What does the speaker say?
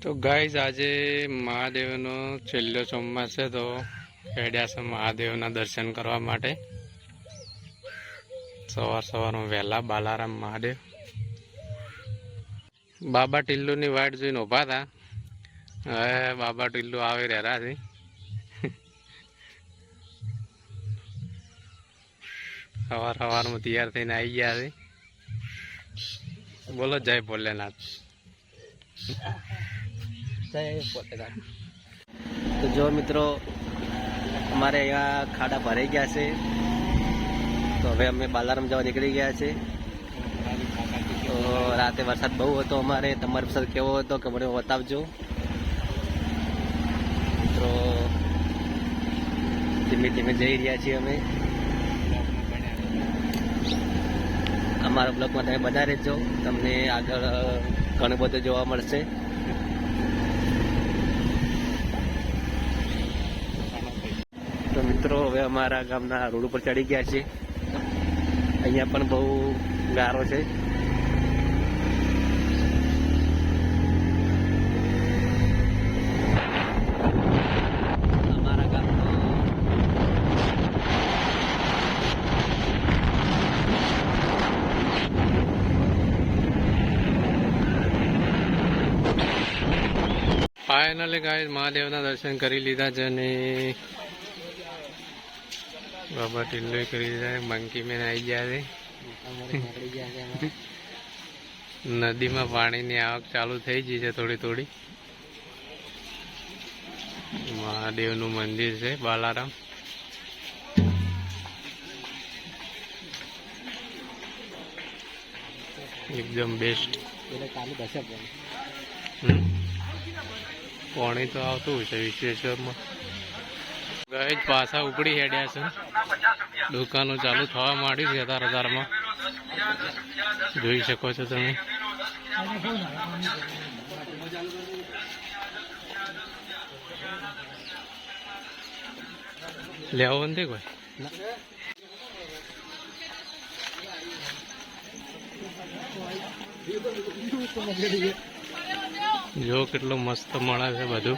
તો ગાઈઝ આજે મહાદેવનો છેલ્લો સોમવાર છે, તો હેડ્યા છે મહાદેવના દર્શન કરવા માટે સવારમાં વહેલા બાલારામ મહાદેવ. બાબા ટિલ્લુની વાટ જોઈને ઊભા હતા. હવે બાબા ટિલ્લુ આવી રહ્યા છે. સવારમાં તૈયાર થઈને આવી ગયા છે. બોલો જય ભોલેનાથ. તો જો મિત્રો, અમારે અહીંયા ખાડા ભરાઈ ગયા છે, તો હવે અમે બાલારામ જવા નીકળી ગયા છે. તો રાતે વરસાદ બહુ હતો અમારે, તમારો વરસાદ કેવો હતો કે મને બતાવજો મિત્રો. ધીમે ધીમે જઈ રહ્યા છીએ અમે. અમારા બ્લોગમાં તમે બધા રહેજો, તમને આગળ ઘણું બધું જોવા મળશે. તો મિત્રો, હવે અમારા ગામના રોડ ઉપર ચડી ગયા છે. અહીંયા પણ બહુ ગારો છે. અમારા ગામનો ફાઇનલી ગાઈઝ મહાદેવના દર્શન કરી લીધા છે અને બાબા ટિલ્લુ કરી દીધા. મંકી મેન આવી ગયા છે. નદીમાં પાણીની આવક ચાલુ થઈ ગઈ છે થોડી થોડી. મહાદેવનું મંદિર છે બાલારામ. એકદમ બેસ્ટ. પાણી તો આવતું છે વિશ્વેશ્વરમાં. ગઈ પાછા ઉપડી હેડ્યા છે. દુકાનો ચાલુ થવા માંડી છે તારમાં, જોઈ શકો છો તમે. લેવો નથી કોઈ. જો કેટલું મસ્ત મળે છે બધું.